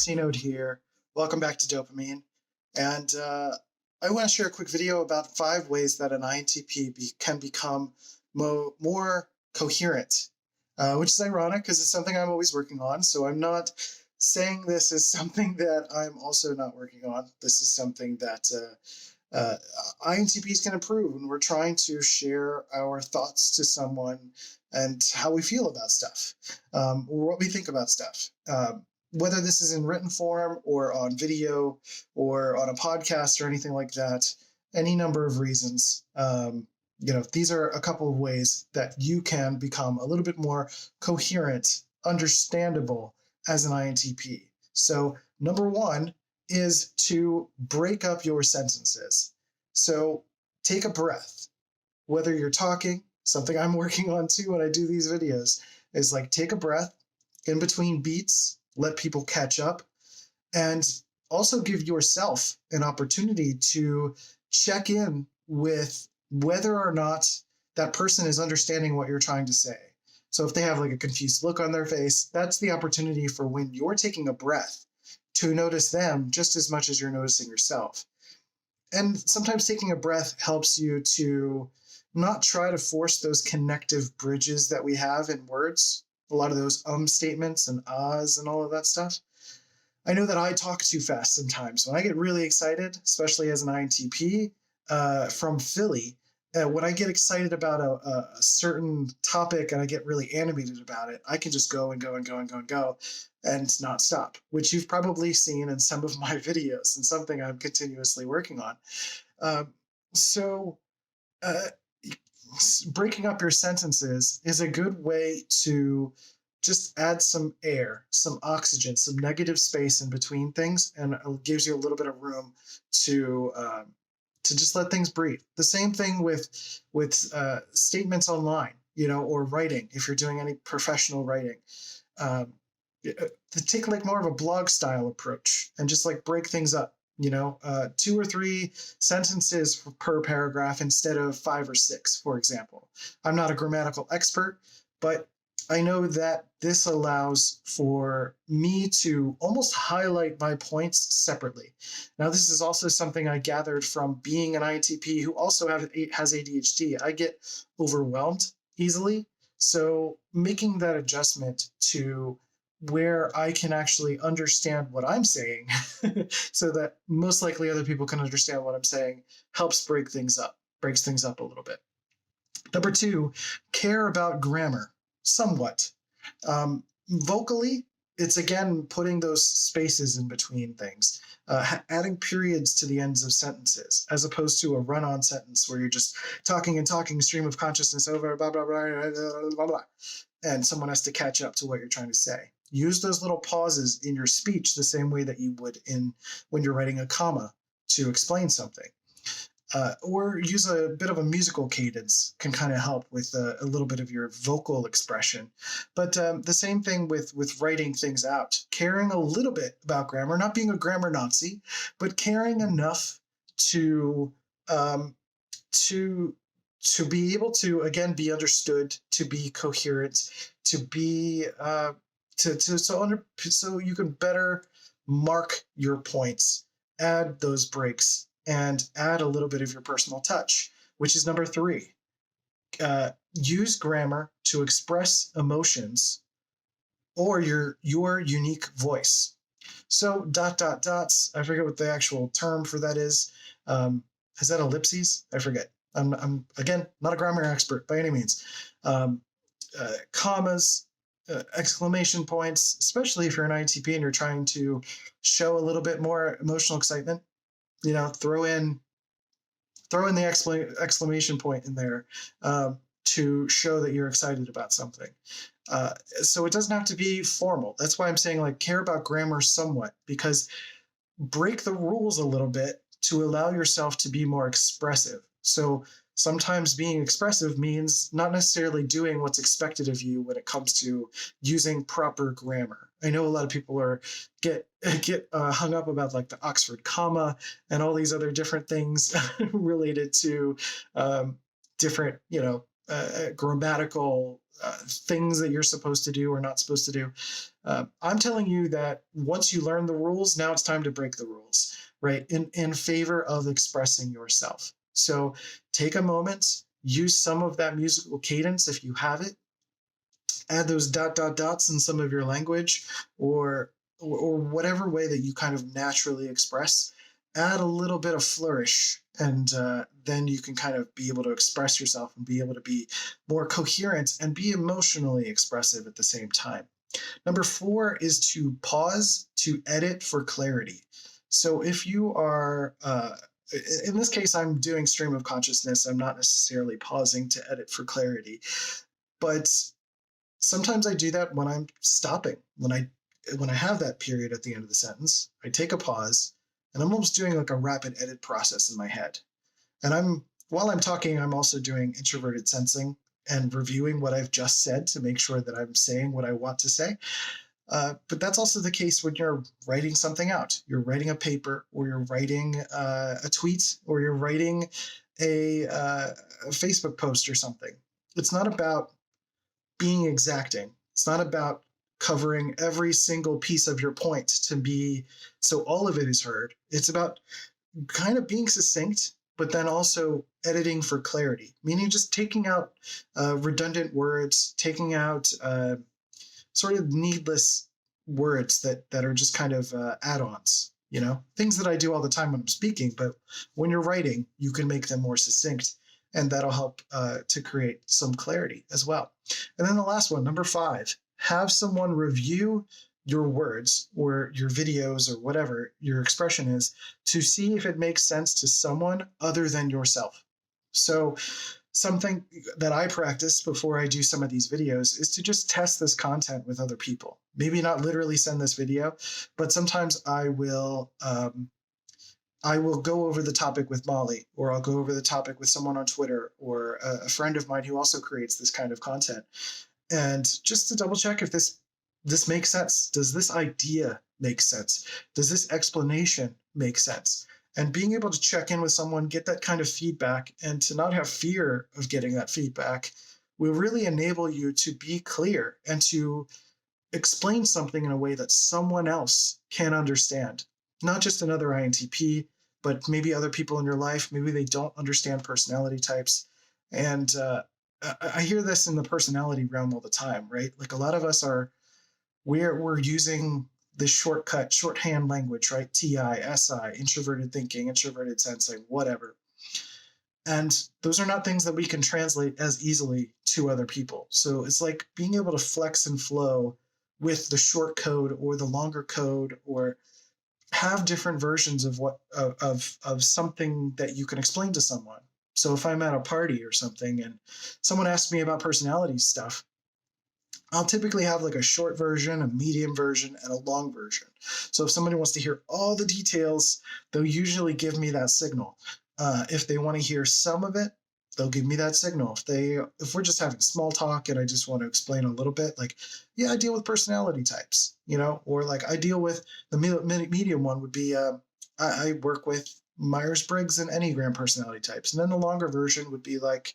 C-Node here. Welcome back to DOPEamine. And I want to share a quick video about 5 ways that an INTP can become more coherent, which is ironic because it's something I'm always working on. So I'm not saying this is something that I'm also not working on. This is something that INTPs can improve when we're trying to share our thoughts to someone and how we feel about stuff, or what we think about stuff. Whether this is in written form or on video or on a podcast or anything like that, any number of reasons. These are a couple of ways that you can become a little bit more coherent, understandable as an INTP. So number 1 is to break up your sentences. So take a breath. Whether you're talking, something I'm working on too when I do these videos, is like take a breath in between beats, let people catch up, and also give yourself an opportunity to check in with whether or not that person is understanding what you're trying to say. So if they have like a confused look on their face, that's the opportunity for when you're taking a breath to notice them just as much as you're noticing yourself. And sometimes taking a breath helps you to not try to force those connective bridges that we have in words, a lot of those statements and ahs and all of that stuff. I know that I talk too fast sometimes. When I get really excited, especially as an INTP from Philly, when I get excited about a certain topic and I get really animated about it, I can just go and go and go and go and go and not stop, which you've probably seen in some of my videos and something I'm continuously working on. Breaking up your sentences is a good way to just add some air, some oxygen, some negative space in between things, and it gives you a little bit of room to just let things breathe. The same thing with statements online, or writing. If you're doing any professional writing, to take like more of a blog style approach and just like break things up. 2 or 3 sentences per paragraph instead of 5 or 6, for example. I'm not a grammatical expert, but I know that this allows for me to almost highlight my points separately. Now, this is also something I gathered from being an INTP who also has ADHD. I get overwhelmed easily. So making that adjustment to where I can actually understand what I'm saying so that most likely other people can understand what I'm saying helps breaks things up a little bit. Number 2, care about grammar somewhat. Vocally, it's again putting those spaces in between things, adding periods to the ends of sentences, as opposed to a run-on sentence where you're just talking and talking, stream of consciousness over, blah, blah, blah, blah, blah, blah, and someone has to catch up to what you're trying to say. Use those little pauses in your speech the same way that you would when you're writing a comma to explain something. Or use a bit of a musical cadence can kind of help with a little bit of your vocal expression. But the same thing with writing things out. Caring a little bit about grammar, not being a grammar Nazi, but caring enough to be able to, again, be understood, to be coherent, to be so you can better mark your points, add those breaks, and add a little bit of your personal touch, which is number 3. Use grammar to express emotions or your unique voice. So ... I forget what the actual term for that is. Is that ellipses? I forget. I'm again not a grammar expert by any means. Commas, exclamation points, especially if you're an INTP and you're trying to show a little bit more emotional excitement. Throw in the exclamation point in there to show that you're excited about something. So it doesn't have to be formal. That's why I'm saying like care about grammar somewhat, because break the rules a little bit to allow yourself to be more expressive. So sometimes being expressive means not necessarily doing what's expected of you when it comes to using proper grammar. I know a lot of people get hung up about like the Oxford comma and all these other different things related to different grammatical things that you're supposed to do or not supposed to do. I'm telling you that once you learn the rules, now it's time to break the rules, right? In favor of expressing yourself. So take a moment, use some of that musical cadence if you have it, add those dots in some of your language, or whatever way that you kind of naturally express, add a little bit of flourish, and then you can kind of be able to express yourself and be able to be more coherent and be emotionally expressive at the same time. Number 4 is to pause to edit for clarity. So if you are, in this case, I'm doing stream of consciousness. I'm not necessarily pausing to edit for clarity, but sometimes I do that when I'm stopping, when I have that period at the end of the sentence. I take a pause, and I'm almost doing like a rapid edit process in my head. And while I'm talking, I'm also doing introverted sensing and reviewing what I've just said to make sure that I'm saying what I want to say. But that's also the case when you're writing something out. You're writing a paper, or you're writing a tweet, or you're writing a Facebook post or something. It's not about being exacting. It's not about covering every single piece of your point to be so all of it is heard. It's about kind of being succinct, but then also editing for clarity, meaning just taking out redundant words, taking out sort of needless words that are just kind of add-ons, things that I do all the time when I'm speaking, but when you're writing, you can make them more succinct, and that'll help to create some clarity as well. And then the last one, number 5, have someone review your words or your videos or whatever your expression is to see if it makes sense to someone other than yourself. So something that I practice before I do some of these videos is to just test this content with other people. Maybe not literally send this video, but sometimes I will go over the topic with Molly, or I'll go over the topic with someone on Twitter, or a friend of mine who also creates this kind of content. And just to double check if this makes sense. Does this idea make sense? Does this explanation make sense? And being able to check in with someone, get that kind of feedback, and to not have fear of getting that feedback will really enable you to be clear and to explain something in a way that someone else can understand. Not just another INTP, but maybe other people in your life. Maybe they don't understand personality types. And I hear this in the personality realm all the time, right? Like a lot of us we're using this shorthand language, right? TI, SI, introverted thinking, introverted sensing, whatever. And those are not things that we can translate as easily to other people. So it's like being able to flex and flow with the short code or the longer code, or have different versions of of something that you can explain to someone. So if I'm at a party or something and someone asks me about personality stuff, I'll typically have like a short version, a medium version, and a long version. So if somebody wants to hear all the details, they'll usually give me that signal. If they want to hear some of it, they'll give me that signal. If we're just having small talk and I just want to explain a little bit, like, yeah, I deal with personality types, or like I deal with the medium one would be, I work with Myers-Briggs and Enneagram personality types. And then the longer version would be like,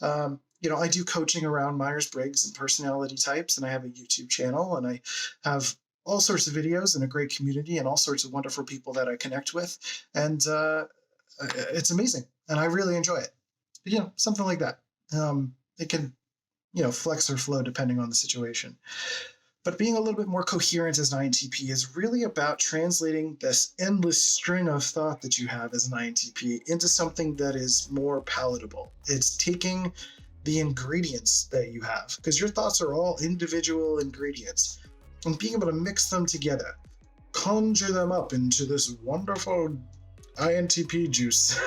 I do coaching around Myers-Briggs and personality types, and I have a YouTube channel, and I have all sorts of videos and a great community and all sorts of wonderful people that I connect with. And it's amazing. And I really enjoy it. Something like that. It can, flex or flow depending on the situation. But being a little bit more coherent as an INTP is really about translating this endless string of thought that you have as an INTP into something that is more palatable. It's taking the ingredients that you have, because your thoughts are all individual ingredients, and being able to mix them together, conjure them up into this wonderful INTP juice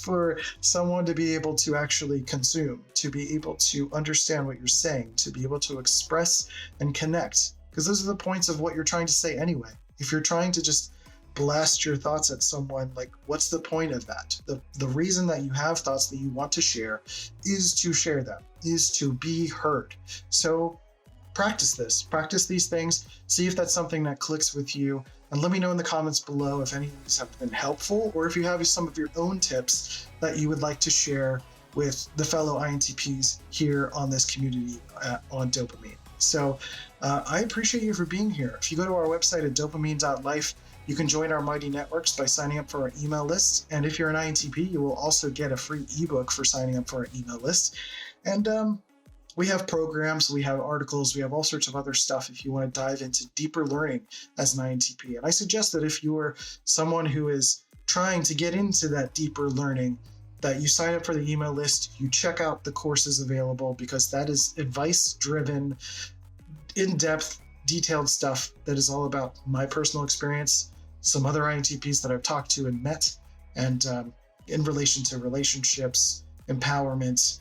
for someone to be able to actually consume, to be able to understand what you're saying, to be able to express and connect, because those are the points of what you're trying to say anyway. If you're trying to just blast your thoughts at someone, like, what's the point of that? The reason that you have thoughts that you want to share is to share them, is to be heard. So practice these things, see if that's something that clicks with you, and let me know in the comments below if any of these have been helpful, or if you have some of your own tips that you would like to share with the fellow INTPs here on this community on DOPEamine. So I appreciate you for being here. If you go to our website at DOPEamine.life, you can join our mighty networks by signing up for our email list. And if you're an INTP, you will also get a free ebook for signing up for our email list. And we have programs, we have articles, we have all sorts of other stuff if you want to dive into deeper learning as an INTP. And I suggest that if you are someone who is trying to get into that deeper learning, that you sign up for the email list, you check out the courses available, because that is advice-driven, in-depth, detailed stuff that is all about my personal experience, some other INTPs that I've talked to and met, and in relation to relationships, empowerment,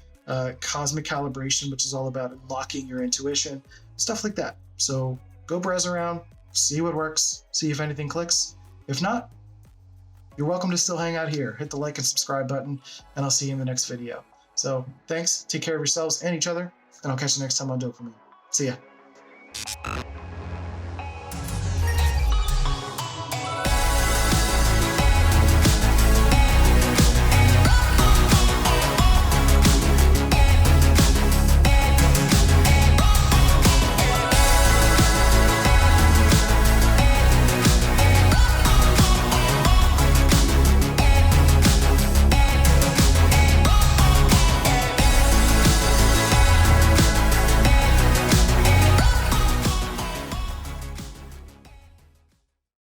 cosmic calibration, which is all about unlocking your intuition, stuff like that. So go browse around, see what works, see if anything clicks. If not, you're welcome to still hang out here. Hit the like and subscribe button, and I'll see you in the next video. So thanks, take care of yourselves and each other, and I'll catch you next time on DOPEamine. See ya.